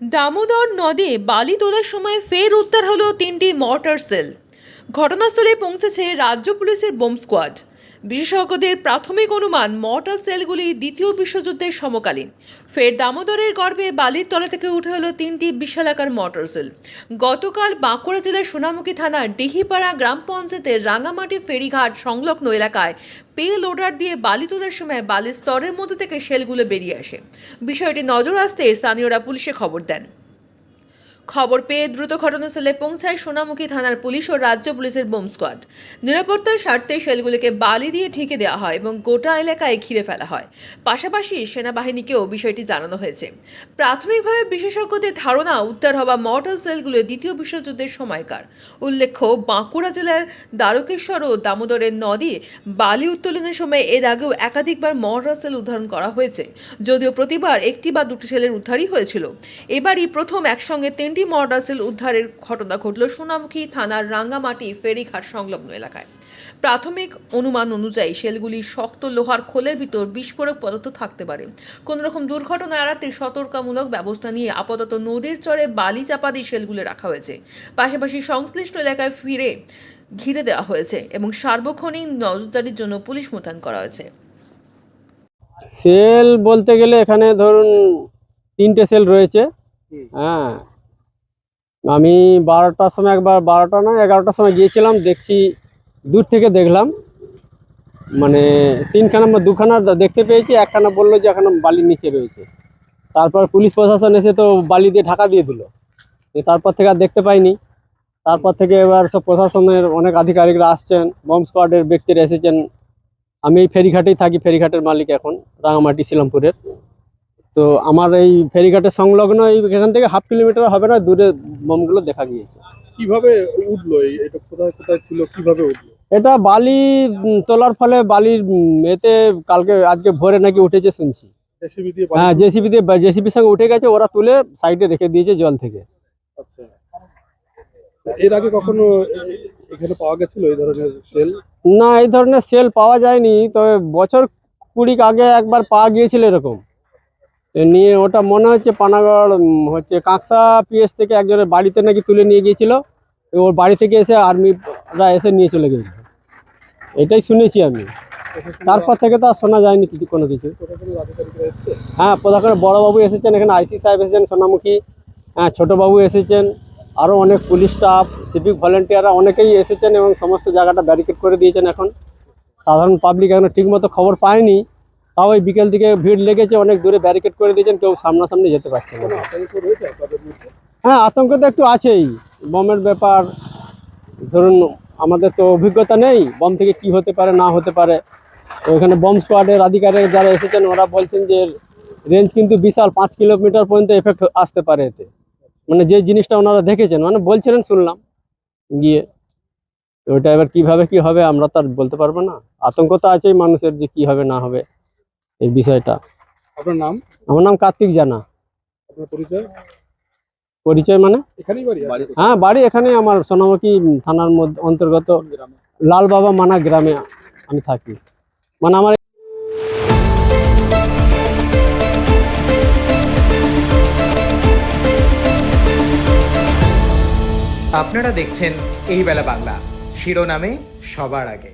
দামোদর নদে বালি তোলার সময় ফের উদ্ধার হলো 3টি মর্টার সেল। ঘটনাস্থলে পৌঁছেছে রাজ্য পুলিশের বোম স্কোয়াড। বিশেষজ্ঞদের প্রাথমিক অনুমান মর্টার সেলগুলি দ্বিতীয় বিশ্বযুদ্ধের সমকালীন। ফের দামোদরের গর্ভে বালির তলা থেকে উঠে হলো 3টি বিশালাকার মর্টার সেল। গতকাল বাঁকুড়া জেলার সোনামুখী থানার ডিহিপাড়া গ্রাম পঞ্চায়েতের রাঙামাটি ফেরিঘাট সংলগ্ন এলাকায় পে লোডার দিয়ে বালি তোলার সময় বালির স্তরের মধ্যে থেকে সেলগুলো বেরিয়ে আসে। বিষয়টি নজর আসতে স্থানীয়রা পুলিশে খবর দেন। খবর পেয়ে দ্রুত ঘটনাস্থলে পৌঁছায় সোনামুখী থানার পুলিশ ও রাজ্য পুলিশের বোম স্কোয়াড। নিরাপত্তার স্বার্থে সেলগুলিকে বালি দিয়ে ঢেকে দেওয়া হয় এবং গোটা এলাকায় ঘিরে ফেলা হয়। পাশাপাশি সেনাবাহিনীকেও বিষয়টি জানানো হয়েছে। প্রাথমিকভাবে বিশেষজ্ঞদের ধারণা উদ্ধার হওয়া মর্টার সেলগুলো দ্বিতীয় বিশ্বযুদ্ধের সময়কার। উল্লেখ্য, বাঁকুড়া জেলার দ্বারকেশ্বর ও দামোদরের নদী বালি উত্তোলনের সময় এর আগেও একাধিকবার মর্টার সেল উদ্ধার করা হয়েছে, যদিও প্রতিবার একটি বা দুটি সেলের উদ্ধারই হয়েছিল। এবারই প্রথম একসঙ্গে 3টি মর্টার সেল উদ্ধারের ঘটনা ঘটল সোনামুখী থানার রাঙ্গামাটি ফেরিঘাট সংলগ্ন এলাকায়। প্রাথমিক অনুমান অনুযায়ী সেলগুলি শক্ত লোহার খোলের ভিতর বিস্ফোরক পদার্থ থাকতে পারে। কোনো রকম দুর্ঘটনা এড়াতে সতর্কতামূলক ব্যবস্থা নিয়ে আপাতত নদীর চরে বালি চাপা দিয়ে সেলগুলো রাখা হয়েছে। পাশাপাশি সংশ্লিষ্ট এলাকায় ঘিরে দেওয়া হয়েছে এবং সার্বক্ষণিক নজরদারির জন্য পুলিশ মোতায়েন করা হয়েছে। সেল বলতে গেলে এখানে ধরুন 3টে সেল রয়েছে। হ্যাঁ, আমি 12টার সময় একবার, 12টা না 11টার সময় গিয়েছিলাম, দেখছি দূর থেকে দেখলাম, মানে দুখানা দেখতে পেয়েছি, একখানা বললো যে এখানে বালির নিচে রয়েছে। তারপর পুলিশ প্রশাসন এসে তো বালি দিয়ে ঢাকা দিয়ে দিল। তারপর থেকে আর দেখতে পাইনি। তারপর থেকে এবার সব প্রশাসনের অনেক আধিকারিকরা আসছেন, বম্ব স্কোয়াডের ব্যক্তিরা এসেছেন। আমি এই ফেরিঘাটেই থাকি, ফেরিঘাটের মালিক এখন, রাঙামাটি শিলামপুরের। তো আমার এই ফেরিঘাটের সংলগ্ন এখান থেকে 1/2 কিলোমিটার হবে না দূরে বোমগুলো দেখা গিয়েছে। কিভাবে উঠলো এটা কোথায় কোথায় ছিল, কিভাবে উঠলো? এটা বালি তোলার ফলে বালির এতে আজকে ভোরে নাকি উঠেছে শুনছি। জেসিবি দিয়ে হ্যাঁ, বালি জেসিবির সঙ্গে উঠে গেছে, ওরা তুলে সাইডে রেখে দিয়েছে জল থেকে। আচ্ছা, এর আগে কখনো এখানে পাওয়া গেছিল এই ধরনের সেল? না, এই ধরনের সেল পাওয়া যায়নি, তবে বছর 20 আগে একবার পাওয়া গিয়েছিল এরকম। নিয়ে ওটা মনে হচ্ছে পানাগড় হচ্ছে কাঁকসা পিএস থেকে একজনের বাড়িতে নাকি তুলে নিয়ে গিয়েছিল। ওর বাড়ি থেকে এসে আর্মিরা এসে নিয়ে চলে গিয়েছিল, এটাই শুনেছি আমি। তারপর থেকে তো আর শোনা যায়নি কোনো কিছু। প্রশাসনের আধিকারিকরা এসছে? হ্যাঁ, প্রধান বড়বাবু এসেছেন, এখানে আইসি সাহেব এসেছেন সোনামুখী। হ্যাঁ, ছোটোবাবু এসেছেন, আরও অনেক পুলিশ স্টাফ, সিভিক ভলেন্টিয়াররা অনেকেই এসেছেন এবং সমস্ত জায়গাটা ব্যারিকেড করে দিয়েছেন। এখন সাধারণ পাবলিক এখনো ঠিকমতো খবর পায়নি, তাও ওই বিকেল দিকে ভিড় লেগেছে, অনেক দূরে ব্যারিকেড করে দিয়েছেন, কেউ সামনাসামনি যেতে পারছে না। কোনো আতঙ্ক রয়েছে আপনাদের মধ্যে? হ্যাঁ, আতঙ্ক তো একটু আছেই, বমের ব্যাপার। ধরুন, আমাদের তো অভিজ্ঞতা নেই বম থেকে কি হতে পারে না হতে পারে। তো এখানে বম স্কোয়াডের আধিকারিক যারা এসেছেন ওরা বলছেন যে রেঞ্জ কিন্তু বিশাল, 5 কিলোমিটার পর্যন্ত এফেক্ট আসতে পারে এতে। মানে যে জিনিসটা ওনারা দেখেছেন, মানে বলছিলেন, শুনলাম গিয়ে। তো ওইটা এবার কিভাবে কি হবে আমরা তো আর বলতে পারবো না। আতঙ্ক তো আছেই মানুষের, যে কি হবে না হবে এই বিষয়টা। আপনার নাম? আমার নাম কার্তিক জানা। আপনার পরিচয়? পরিচয় মানে? এখানেই বাড়ি? হ্যাঁ, বাড়ি এখানেই আমার, সোনামুখী থানার মধ্যে অন্তর্গত গ্রামে? লাল বাবা মানা গ্রামে আমি থাকি। মানে আমার আপনারা দেখছেন এই বেলা বাংলা, শিরোনামে সবার আগে।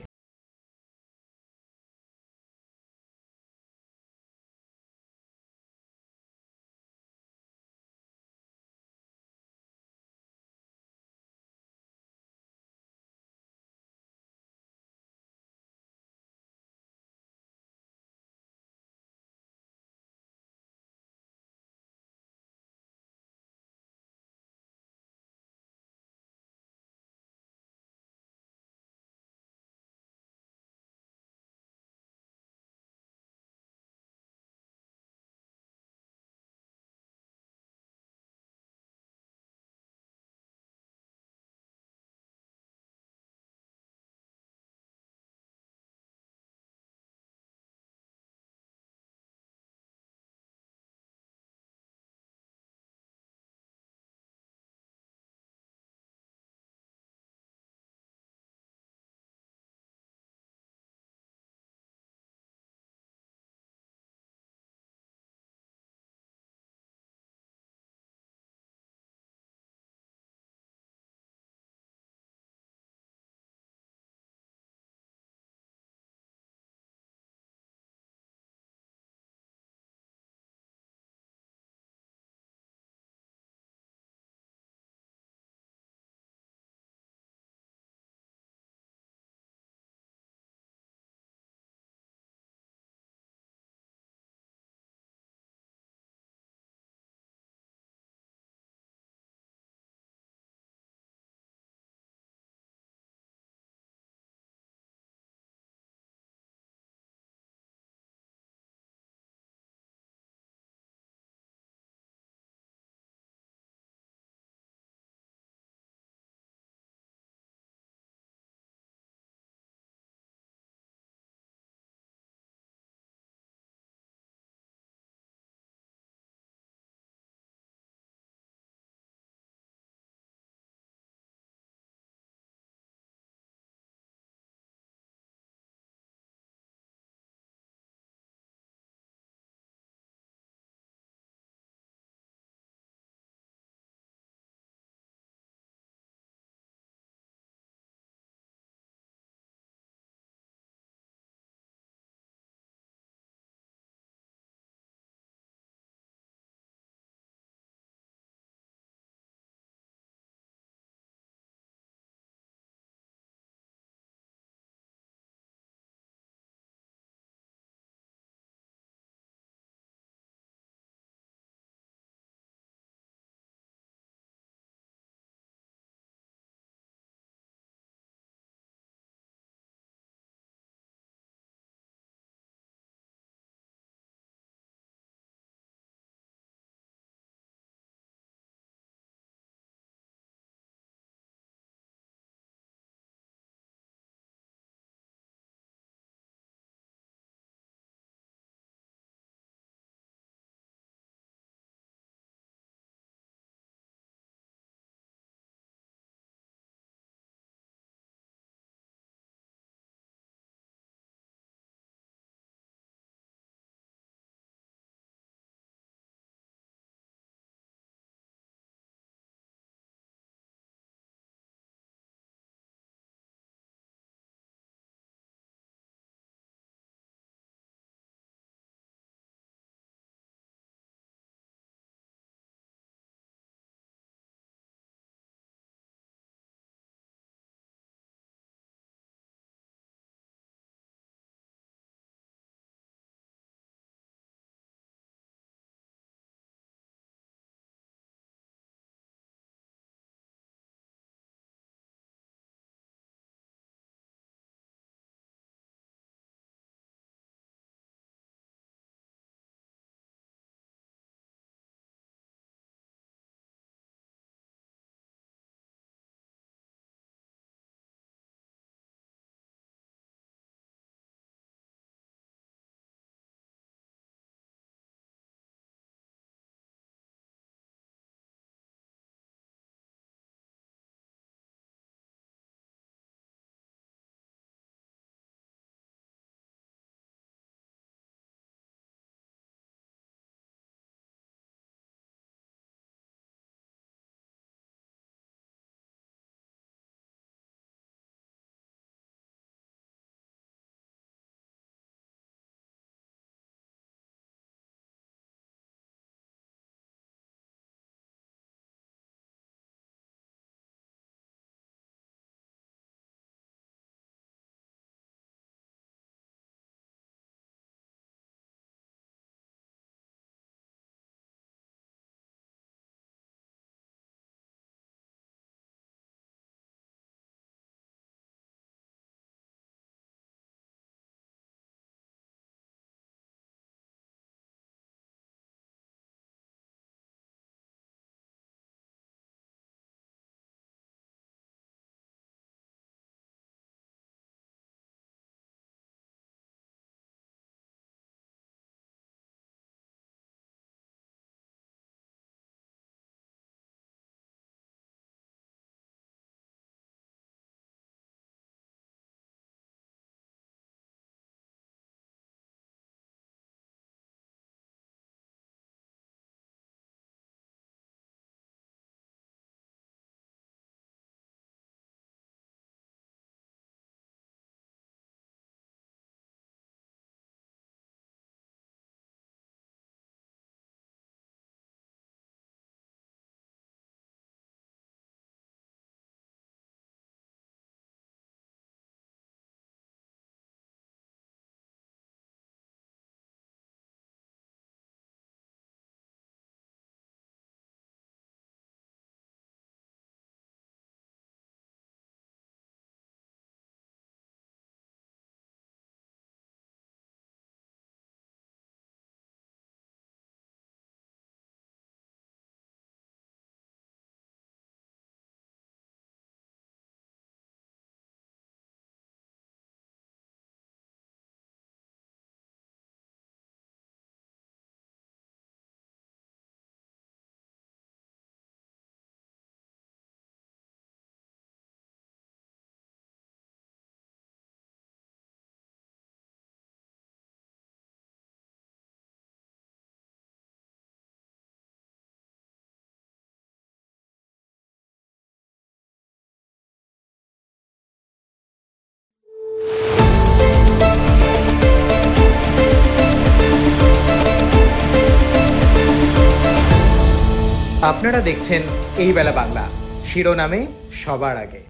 আপনারা দেখছেন এই বেলা বাংলা, শিরোনামে সবার আগে।